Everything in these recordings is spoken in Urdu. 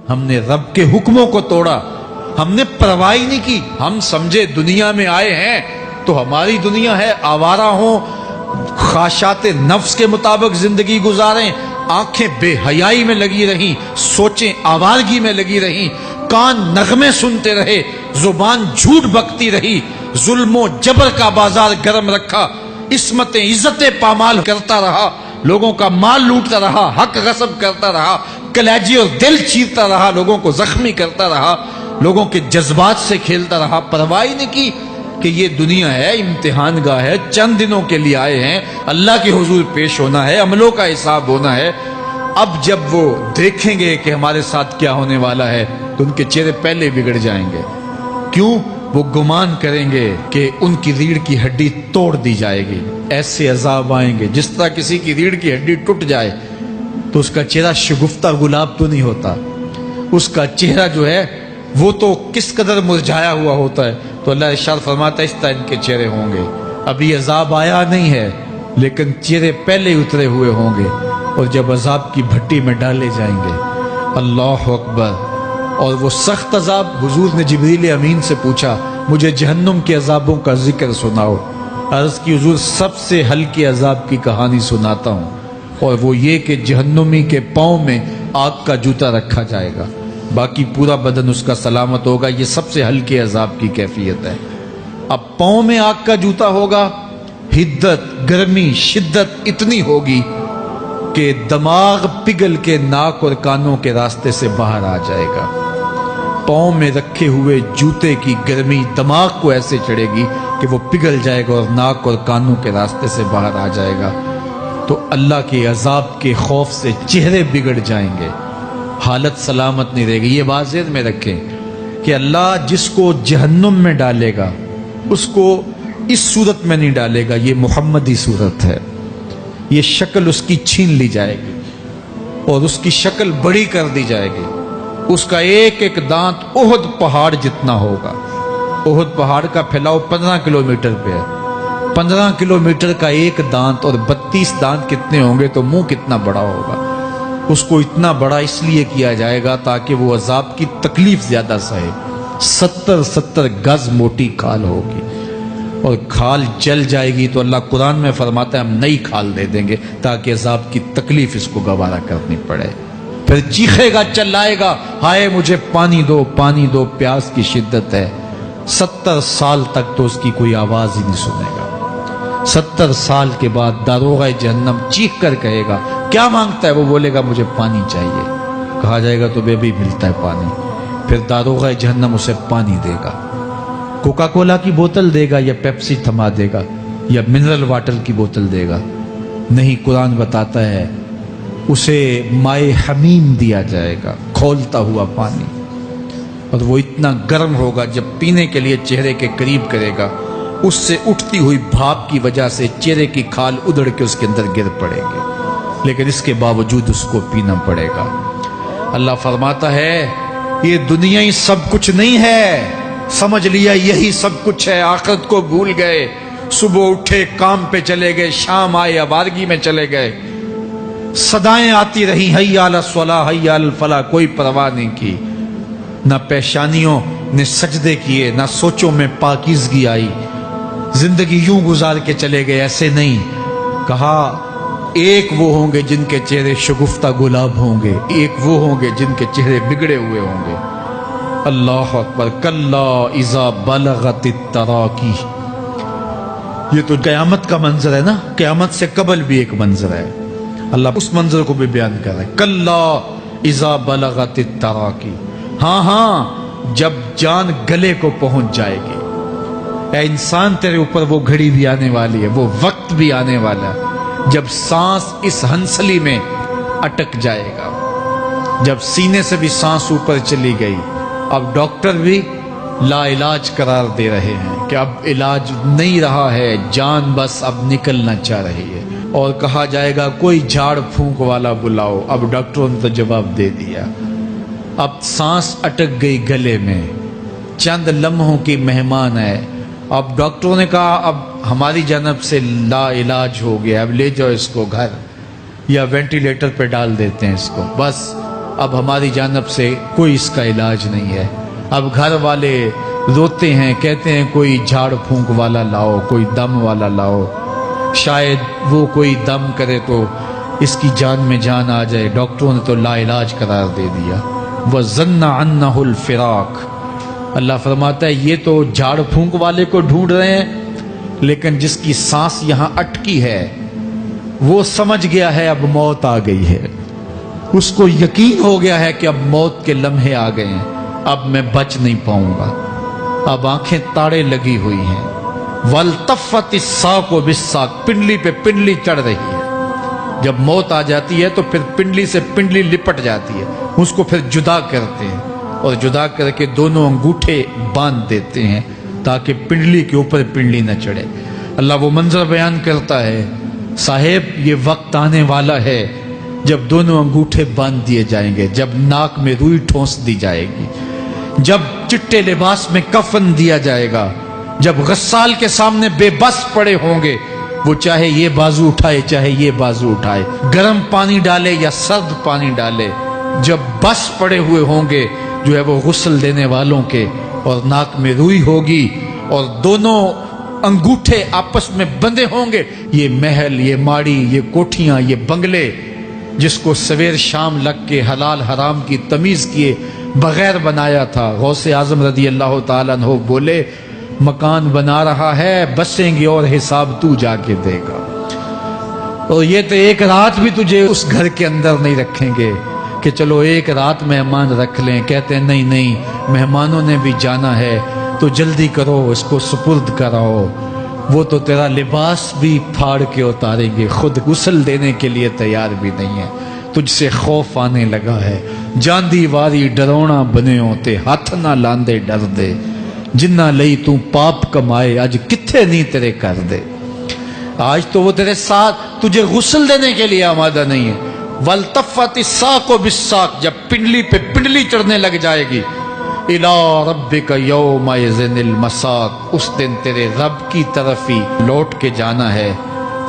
ہم نے رب کے حکموں کو توڑا، ہم نے پرواہ ہی نہیں کی۔ ہم سمجھے دنیا میں آئے ہیں تو ہماری دنیا ہے، آوارہ ہوں، خواہشات نفس کے مطابق زندگی گزاریں، آنکھیں بے حیائی میں لگی رہیں، سوچیں آوارگی میں لگی رہیں، کان نغمے سنتے رہے، زبان جھوٹ بکتی رہی، ظلم و جبر کا بازار گرم رکھا، عصمتیں عزتیں پامال کرتا رہا، لوگوں کا مال لوٹتا رہا، حق غصب کرتا رہا، کلیجی اور دل چیرتا رہا، لوگوں کو زخمی کرتا رہا، لوگوں کے جذبات سے کھیلتا رہا، پرواہ نہیں کی کہ یہ دنیا ہے، امتحان گاہ ہے، چند دنوں کے لیے آئے ہیں، اللہ کے حضور پیش ہونا ہے، عملوں کا حساب ہونا ہے۔ اب جب وہ دیکھیں گے کہ ہمارے ساتھ کیا ہونے والا ہے تو ان کے چہرے پہلے بگڑ جائیں گے۔ کیوں؟ وہ گمان کریں گے کہ ان کی ریڑھ کی ہڈی توڑ دی جائے گی، ایسے عذاب آئیں گے جس طرح کسی کی ریڑھ کی ہڈی ٹوٹ جائے تو اس کا چہرہ شگفتہ گلاب تو نہیں ہوتا، اس کا چہرہ جو ہے وہ تو کس قدر مرجھایا ہوا ہوتا ہے۔ تو اللہ ارشاد فرماتا ہے اس طرح ان کے چہرے ہوں گے۔ ابھی عذاب آیا نہیں ہے لیکن چہرے پہلے اترے ہوئے ہوں گے، اور جب عذاب کی بھٹی میں ڈالے جائیں گے، اللہ اکبر، اور وہ سخت عذاب، حضور نے جبریل امین سے پوچھا مجھے جہنم کے عذابوں کا ذکر سناؤ۔ عرض کی حضور سب سے ہلکے عذاب کی کہانی سناتا ہوں، اور وہ یہ کہ جہنمی کے پاؤں میں آگ کا جوتا رکھا جائے گا، باقی پورا بدن اس کا سلامت ہوگا۔ یہ سب سے ہلکے عذاب کی کیفیت ہے۔ اب پاؤں میں آگ کا جوتا ہوگا، حدت، گرمی، شدت اتنی ہوگی کہ دماغ پگھل کے ناک اور کانوں کے راستے سے باہر آ جائے گا۔ پاؤں میں رکھے ہوئے جوتے کی گرمی دماغ کو ایسے چڑھے گی کہ وہ پگھل جائے گا اور ناک اور کانوں کے راستے سے باہر آ جائے گا۔ تو اللہ کے عذاب کے خوف سے چہرے بگڑ جائیں گے، حالت سلامت نہیں رہے گی۔ یہ بات ذہن میں رکھیں کہ اللہ جس کو جہنم میں ڈالے گا اس کو اس صورت میں نہیں ڈالے گا، یہ محمدی صورت ہے، یہ شکل اس کی چھین لی جائے گی اور اس کی شکل بڑی کر دی جائے گی۔ اس کا ایک ایک دانت احد پہاڑ جتنا ہوگا۔ احد پہاڑ کا پھیلاؤ 15 کلومیٹر پہ ہے، 15 کلومیٹر کا ایک دانت، اور 32 دانت کتنے ہوں گے تو منہ کتنا بڑا ہوگا۔ اس کو اتنا بڑا اس لیے کیا جائے گا تاکہ وہ عذاب کی تکلیف زیادہ سہے۔ 70 گز موٹی کھال ہوگی، اور کھال جل جائے گی تو اللہ قرآن میں فرماتا ہے ہم نئی کھال دے دیں گے تاکہ عذاب کی تکلیف اس کو گوارا کرنی پڑے۔ پھر چیخے گا، چلائے گا، ہائے مجھے پانی دو، پانی دو، پیاس کی شدت ہے۔ 70 سال تک تو اس کی کوئی آواز ہی نہیں سنے گا۔ 70 سال کے بعد داروغہ جہنم چیخ کر کہے گا کیا مانگتا ہے؟ وہ بولے گا مجھے پانی چاہیے۔ کہا جائے گا تو بے بھی ملتا ہے پانی۔ پھر داروغہ جہنم اسے پانی دے گا، کوکا کولا کی بوتل دے گا یا پیپسی تھما دے گا یا منرل واٹر کی بوتل دے گا؟ نہیں، قرآن بتاتا ہے اسے مائے حمیم دیا جائے گا، کھولتا ہوا پانی، اور وہ اتنا گرم ہوگا جب پینے کے لیے چہرے کے قریب کرے گا اس سے اٹھتی ہوئی بھاپ کی وجہ سے چہرے کی کھال ادھڑ کے اس کے اندر گر پڑے گی، لیکن اس کے باوجود اس کو پینا پڑے گا۔ اللہ فرماتا ہے یہ دنیا ہی سب کچھ نہیں ہے، سمجھ لیا یہی سب کچھ ہے، آخرت کو بھول گئے، صبح اٹھے کام پہ چلے گئے، شام آئے آوارگی میں چلے گئے، صدائیں آتی رہی حی علی الصلاۃ حی علی الفلاح، کوئی پرواہ نہیں کی، نہ پیشانیوں نے سجدے کیے، نہ سوچوں میں پاکیزگی آئی، زندگی یوں گزار کے چلے گئے۔ ایسے نہیں، کہا ایک وہ ہوں گے جن کے چہرے شگفتہ گلاب ہوں گے، ایک وہ ہوں گے جن کے چہرے بگڑے ہوئے ہوں گے۔ اللہ اکبر، کلا اذا بلغت التراقی، یہ تو قیامت کا منظر ہے نا، قیامت سے قبل بھی ایک منظر ہے، اللہ اس منظر کو بھی بیان کر رہا ہے، کلا اذا بلغت التراقی، ہاں جب جان گلے کو پہنچ جائے گی۔ اے انسان تیرے اوپر وہ گھڑی بھی آنے والی ہے، وہ وقت بھی آنے والا ہے جب سانس اس ہنسلی میں اٹک جائے گا، جب سینے سے بھی سانس اوپر چلی گئی، اب ڈاکٹر بھی لا علاج قرار دے رہے ہیں کہ اب علاج نہیں رہا ہے، جان بس اب نکلنا چاہ رہی ہے، اور کہا جائے گا کوئی جھاڑ پھونک والا بلاؤ۔ اب ڈاکٹروں نے تو جواب دے دیا، اب سانس اٹک گئی گلے میں، چند لمحوں کی مہمان ہے، اب ڈاکٹروں نے کہا اب ہماری جانب سے لا علاج ہو گیا، اب لے جاؤ اس کو گھر یا وینٹیلیٹر پہ ڈال دیتے ہیں اس کو، بس اب ہماری جانب سے کوئی اس کا علاج نہیں ہے. اب گھر والے روتے ہیں, کہتے ہیں کوئی جھاڑ پھونک والا لاؤ, کوئی دم والا لاؤ, شاید وہ کوئی دم کرے تو اس کی جان میں جان آ جائے. ڈاکٹروں نے تو لا علاج قرار دے دیا. وَظَنَّ عَنَّهُ الْفِرَاقِ. اللہ فرماتا ہے یہ تو جھاڑ پھونک والے کو ڈھونڈ رہے ہیں, لیکن جس کی سانس یہاں اٹکی ہے وہ سمجھ گیا ہے اب موت آ گئی ہے. اس کو یقین ہو گیا ہے کہ اب موت کے لمحے آ گئے ہیں, اب میں بچ نہیں پاؤں گا. اب آنکھیں تاڑے لگی ہوئی ہیں. وَالْتَفَّتِ السَّاقُ بِالسَّاقِ. پنڈلی پہ پنڈلی چڑھ رہی ہے. جب موت آ جاتی ہے تو پھر پنڈلی سے پنڈلی لپٹ جاتی ہے, اس کو پھر جدا کرتے ہیں اور جدا کر کے دونوں انگوٹھے باندھ دیتے ہیں تاکہ پنڈلی کے اوپر پنڈلی نہ چڑھے. اللہ وہ منظر بیان کرتا ہے, صاحب یہ وقت آنے والا ہے جب دونوں انگوٹھے باندھ دیے جائیں گے, جب ناک میں روئی ٹھونس دی جائے گی, جب چٹے لباس میں کفن دیا جائے گا, جب غسال کے سامنے بے بس پڑے ہوں گے, وہ چاہے یہ بازو اٹھائے چاہے یہ بازو اٹھائے, گرم پانی ڈالے یا سرد پانی ڈالے, جب بس پڑے ہوئے ہوں گے جو ہے وہ غسل دینے والوں کے, اور ناک میں روئی ہوگی اور دونوں انگوٹھے آپس میں بندھے ہوں گے. یہ محل, یہ ماڑی, یہ کوٹھیاں, یہ بنگلے جس کو سویر شام لگ کے حلال حرام کی تمیز کیے بغیر بنایا تھا, غوث اعظم رضی اللہ تعالیٰ عنہ بولے مکان بنا رہا ہے, بسیں گے اور حساب تو جا کے دے گا. اور یہ تو ایک رات بھی تجھے اس گھر کے اندر نہیں رکھیں گے کہ چلو ایک رات مہمان رکھ لیں. کہتے ہیں نہیں نہیں, مہمانوں نے بھی جانا ہے تو جلدی کرو, اس کو سپرد کراؤ. وہ تو تیرا لباس بھی پھاڑ کے اتاریں گے, خود غسل دینے کے لیے تیار بھی نہیں ہے. تجھ سے خوف آنے لگا ہے, جاندی واری ڈرونا بنے ہوتے, ہاتھ نہ لاندے ڈر دے, جنہ لئی تو پاپ کمائے اج کتھے نہیں تیرے کر دے. آج تو وہ تیرے ساتھ تجھے غسل دینے کے لیے آمادہ نہیں ہے. وَالْتَفَّتِ السَّاقُ بِالسَّاقِ. جب پنڈلی پہ پنڈلی چڑھنے لگ جائے گی, إِلَىٰ رَبِّكَ يَوْمَئِذٍ الْمَسَاقُ. اس دن تیرے رب کی طرف ہی لوٹ کے جانا ہے.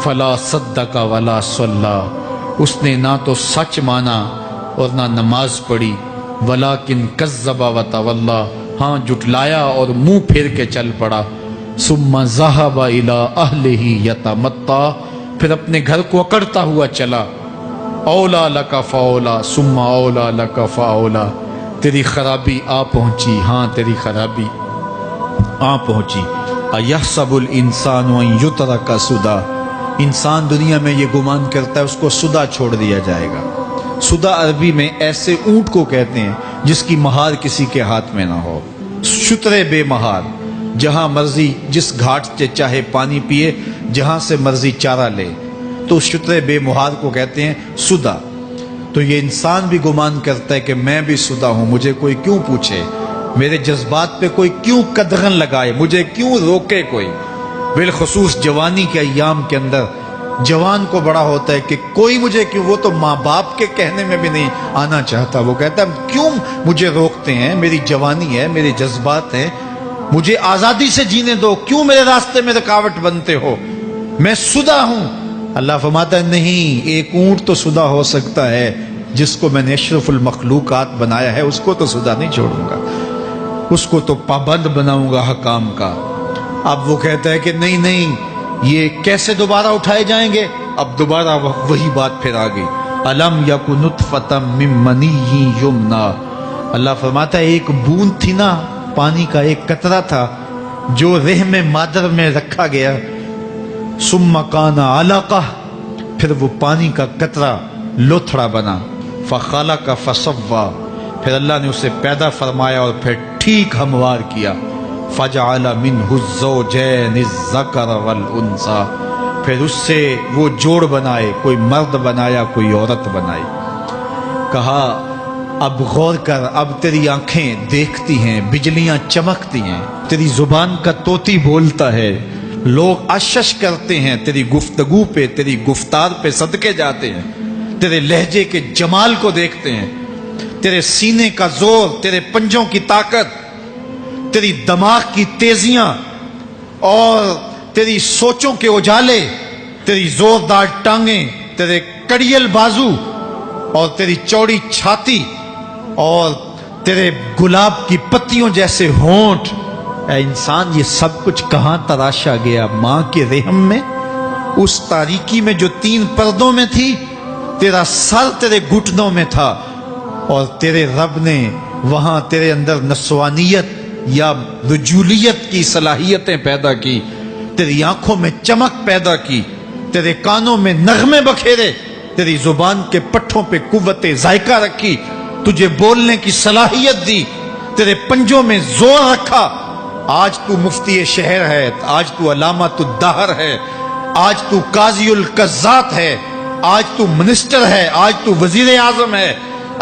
فَلَا صَدَّقَ وَلَا صَلَّىٰ. اس نے نہ تو سچ مانا اور نہ نماز پڑھی. وَلَٰكِنْ كَذَّبَ وَتَوَلَّىٰ. ہاں جھٹلایا اور منہ پھیر کے چل پڑا. ثُمَّ ذَهَبَ إِلَىٰ أَهْلِهِ يَتَمَطَّىٰ. پھر اپنے گھر کو اکڑتا ہوا چلا. اولا لَكَ فَأَوْلَىٰ ثُمَّ أَوْلَىٰ لَكَ فَأَوْلَىٰ. تیری خرابی آ پہنچی, ہاں تیری خرابی آ پہنچی. اَيَحْسَبُ الْإِنسَانُ أَن يُتْرَكَ سُدًى. انسان دنیا میں یہ گمان کرتا ہے اس کو سدا چھوڑ دیا جائے گا. سدا عربی میں ایسے اونٹ کو کہتے ہیں جس کی مہار کسی کے ہاتھ میں نہ ہو. شترے بے مہار, جہاں مرضی جس گھاٹ سے چاہے پانی پیے, جہاں سے مرضی چارہ لے, تو شترے بے مہار کو کہتے ہیں سدا. تو یہ انسان بھی گمان کرتا ہے کہ میں بھی سدا ہوں, مجھے کوئی کیوں پوچھے, میرے جذبات پہ کوئی کیوں قدغن لگائے, مجھے کیوں روکے کوئی. بالخصوص جوانی کے ایام کے اندر جوان کو بڑا ہوتا ہے کہ کوئی مجھے کیوں, وہ تو ماں باپ کے کہنے میں بھی نہیں آنا چاہتا. وہ کہتا ہے کیوں مجھے روکتے ہیں, میری جوانی ہے, میرے جذبات ہیں, مجھے آزادی سے جینے دو, کیوں میرے راستے میں رکاوٹ بنتے ہو, میں سدا ہوں. اللہ فرماتا ہے نہیں, ایک اونٹ تو سدا ہو سکتا ہے جس کو میں نے اشرف المخلوقات بنایا ہے, اس کو تو سدا نہیں چھوڑوں گا, اس کو تو پابند بناؤں گا حکام کا. اب وہ کہتا ہے کہ نہیں نہیں, یہ کیسے دوبارہ اٹھائے جائیں گے. اب دوبارہ وہی بات پھر آ گئی. الم یک نطفۃ من منی یمنیٰ. اللہ فرماتا ہے ایک بوند تھی نا, پانی کا ایک قطرہ تھا جو رحم مادر میں رکھا گیا. ثم کان علقہ, پھر وہ پانی کا قطرہ لوتھڑا بنا. فخلق فسویٰ, پھر اللہ نے اسے پیدا فرمایا اور پھر ٹھیک ہموار کیا. فجعل منہ الزوجین الذکر والانثیٰ, پھر اس سے وہ جوڑ بنائے, کوئی مرد بنایا کوئی عورت بنائی. کہا اب غور کر, اب تیری آنکھیں دیکھتی ہیں, بجلیاں چمکتی ہیں, تیری زبان کا طوطی بولتا ہے, لوگ اشش کرتے ہیں تیری گفتگو پہ, تیری گفتار پہ صدقے جاتے ہیں, تیرے لہجے کے جمال کو دیکھتے ہیں, تیرے سینے کا زور, تیرے پنجوں کی طاقت, تیری دماغ کی تیزیاں اور تیری سوچوں کے اجالے, تیری زوردار ٹانگیں, تیرے کڑیل بازو اور تیری چوڑی چھاتی اور تیرے گلاب کی پتیوں جیسے ہونٹ، اے انسان یہ سب کچھ کہاں تراشا گیا؟ ماں کے رحم میں، اس تاریکی میں جو 3 پردوں میں تھی، تیرا سر تیرے گھٹنوں میں تھا، اور تیرے رب نے وہاں تیرے اندر نسوانیت یا رجولیت کی صلاحیتیں پیدا کی، تیری آنکھوں میں چمک پیدا کی، تیرے کانوں میں نغمے بکھیرے، تیری زبان کے پٹھوں پہ قوت ذائقہ رکھی، تجھے بولنے کی صلاحیت دی، تیرے پنجوں میں زور رکھا۔ آج تو مفتی شہر ہے، آج تو علامۃ الدہر ہے، آج تو قاضی القضات ہے، آج تو منسٹر ہے، آج تو وزیر اعظم ہے،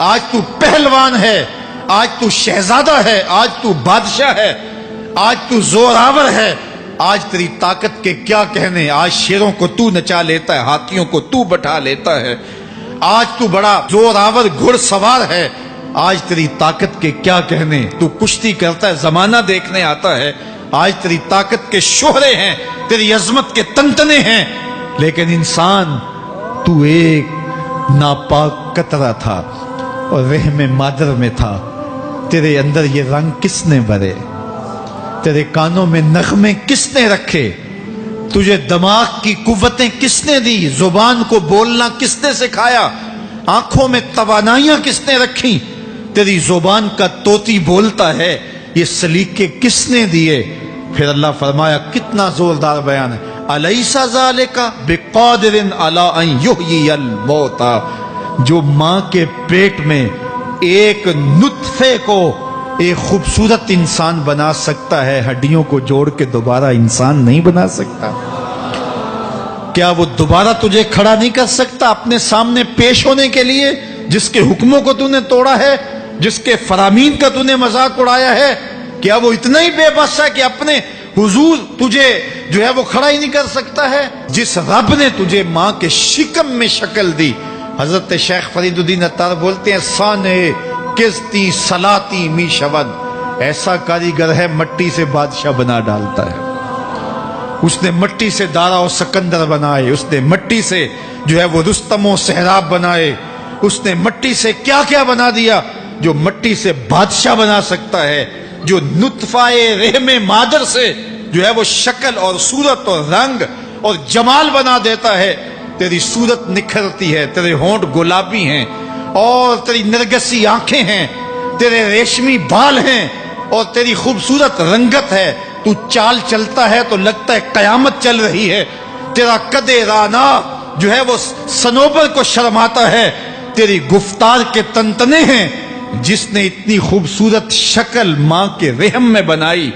آج تو پہلوان ہے، آج تو شہزادہ ہے، آج تو بادشاہ ہے، آج تو زوراور ہے، آج تیری طاقت کے کیا کہنے؟ آج شیروں کو تو نچا لیتا ہے، ہاتھیوں کو تو بٹھا لیتا ہے، آج تو بڑا زوراور گھڑ سوار ہے، آج تیری طاقت کے کیا کہنے؟ تو کشتی کرتا ہے، زمانہ دیکھنے آتا ہے، آج تیری طاقت کے شوہرے ہیں، تیری عظمت کے تنتنے ہیں، لیکن انسان تو ایک ناپاک قطرہ تھا اور رحم مادر میں تھا۔ تیرے اندر یہ رنگ کس نے بھرے؟ تیرے کانوں میں نغمے کس نے رکھے؟ تجھے دماغ کی قوتیں کس نے دی؟ زبان کو بولنا کس نے سکھایا؟ آنکھوں میں توانائیاں کس نے رکھی؟ تیری زبان کا طوطی بولتا ہے، یہ سلیقے کس نے دیے؟ پھر اللہ فرمایا، کتنا زوردار بیان ہے، الیس ذالک بقادر علی ان یحیی الموتى، جو ماں کے پیٹ میں ایک نطفے کو ایک خوبصورت انسان بنا سکتا ہے، ہڈیوں کو جوڑ کے دوبارہ انسان نہیں بنا سکتا؟ کیا وہ دوبارہ تجھے کھڑا نہیں کر سکتا اپنے سامنے پیش ہونے کے لیے، جس کے حکموں کو تو نے توڑا ہے، جس کے فرامین کا تو نے مذاق اڑایا ہے؟ کیا وہ اتنا ہی بے بس ہے کہ اپنے حضور تجھے جو ہے وہ کھڑا ہی نہیں کر سکتا ہے؟ جس رب نے تجھے ماں کے شکم میں شکل دی، حضرت شیخ فرید الدین عطار بولتے ہیں، سانے کستی سلاتی می شود، ایسا کاریگر ہے مٹی سے بادشاہ بنا ڈالتا ہے۔ اس نے مٹی سے دارا و سکندر بنائے، اس نے مٹی سے جو ہے وہ رستم و سہراب بنائے، اس نے مٹی سے کیا کیا بنا دیا جو مٹی سے بادشاہ بنا سکتا ہے، جو نطفہ رحم مادر سے جو ہے وہ شکل اور صورت اور رنگ اور جمال بنا دیتا ہے۔ تیری صورت نکھرتی ہے، تیرے ہونٹ گلابی ہیں اور تیری نرگسی آنکھیں ہیں، تیرے ریشمی بال ہیں اور تیری خوبصورت رنگت ہے، تو چال چلتا ہے تو لگتا ہے قیامت چل رہی ہے، تیرا قد رانا جو ہے وہ صنوبر کو شرماتا ہے، تیری گفتار کے تنتنے ہیں۔ جس نے اتنی خوبصورت شکل ماں کے رحم میں بنائی،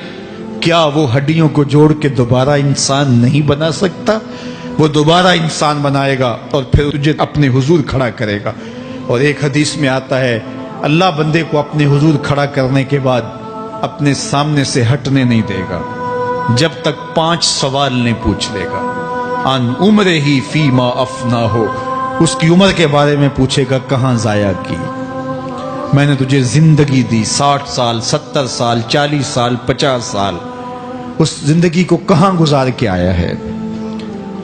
کیا وہ ہڈیوں کو جوڑ کے دوبارہ انسان نہیں بنا سکتا؟ وہ دوبارہ انسان بنائے گا اور پھر تجھے اپنے حضور کھڑا کرے گا۔ اور ایک حدیث میں آتا ہے، اللہ بندے کو اپنے حضور کھڑا کرنے کے بعد اپنے سامنے سے ہٹنے نہیں دے گا جب تک 5 سوال نہیں پوچھ لے گا۔ ان عمرہ ہی فیما افنا ہو، اس کی عمر کے بارے میں پوچھے گا، کہاں ضائع کی؟ میں نے تجھے زندگی دی، 60 سال 70 سال 40 سال 50 سال، اس زندگی کو کہاں گزار کے آیا ہے؟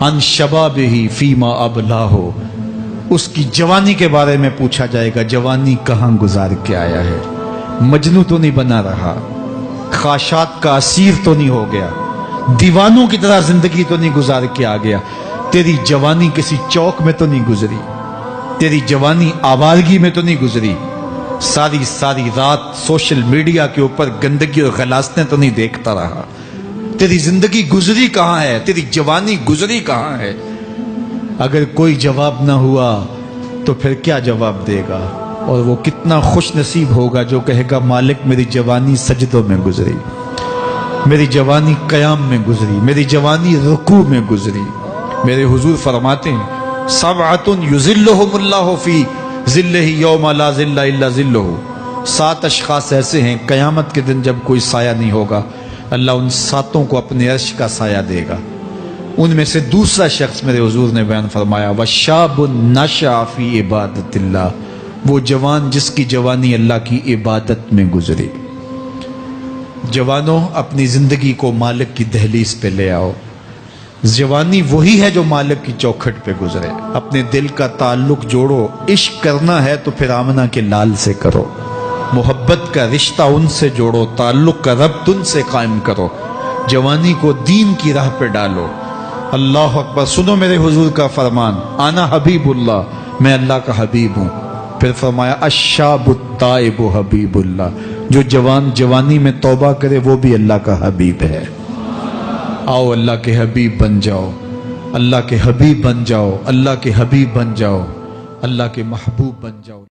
ان شباب ہی فیما ابلا ہو، اس کی جوانی کے بارے میں پوچھا جائے گا، جوانی کہاں گزار کے آیا ہے؟ مجنوں تو نہیں بنا رہا، خواہشات کا اسیر تو نہیں ہو گیا، دیوانوں کی طرح زندگی تو نہیں گزار کے آ گیا؟ تیری جوانی کسی چوک میں تو نہیں گزری، تیری جوانی آوارگی میں تو نہیں گزری، ساری رات سوشل میڈیا کے اوپر گندگی اور غلاظتیں تو نہیں دیکھتا رہا؟ تیری زندگی گزری کہاں ہے؟ تیری جوانی گزری کہاں ہے؟ اگر کوئی جواب نہ ہوا تو پھر کیا جواب دے گا؟ اور وہ کتنا خوش نصیب ہوگا جو کہے گا، مالک میری جوانی سجدوں میں گزری، میری جوانی قیام میں گزری، میری جوانی رکوع میں گزری۔ میرے حضور فرماتے ہیں، سبعۃ یظلھم اللہ فی ظلہ یوم لا ظل الا ظلہ، 7 اشخاص ایسے ہیں قیامت کے دن جب کوئی سایہ نہیں ہوگا، اللہ ان 7 کو اپنے عرش کا سایہ دے گا۔ ان میں سے دوسرا شخص میرے حضور نے بیان فرمایا، وشاب نشأ فی عبادت اللہ، وہ جوان جس کی جوانی اللہ کی عبادت میں گزری۔ جوانوں، اپنی زندگی کو مالک کی دہلیز پہ لے آؤ۔ جوانی وہی ہے جو مالک کی چوکھٹ پہ گزرے۔ اپنے دل کا تعلق جوڑو، عشق کرنا ہے تو پھر آمنہ کے لال سے کرو۔ محبت کا رشتہ ان سے جوڑو، تعلق کا ربط ان سے قائم کرو، جوانی کو دین کی راہ پہ ڈالو۔ اللہ اکبر۔ سنو میرے حضور کا فرمان، انا حبیب اللہ، میں اللہ کا حبیب ہوں۔ پھر فرمایا الشاب التائب حبیب اللہ، جو جوان جوانی میں توبہ کرے وہ بھی اللہ کا حبیب ہے۔ آؤ اللہ کے حبیب بن جاؤ، اللہ کے حبیب بن جاؤ، اللہ کے حبیب بن جاؤ، اللہ کے محبوب بن جاؤ۔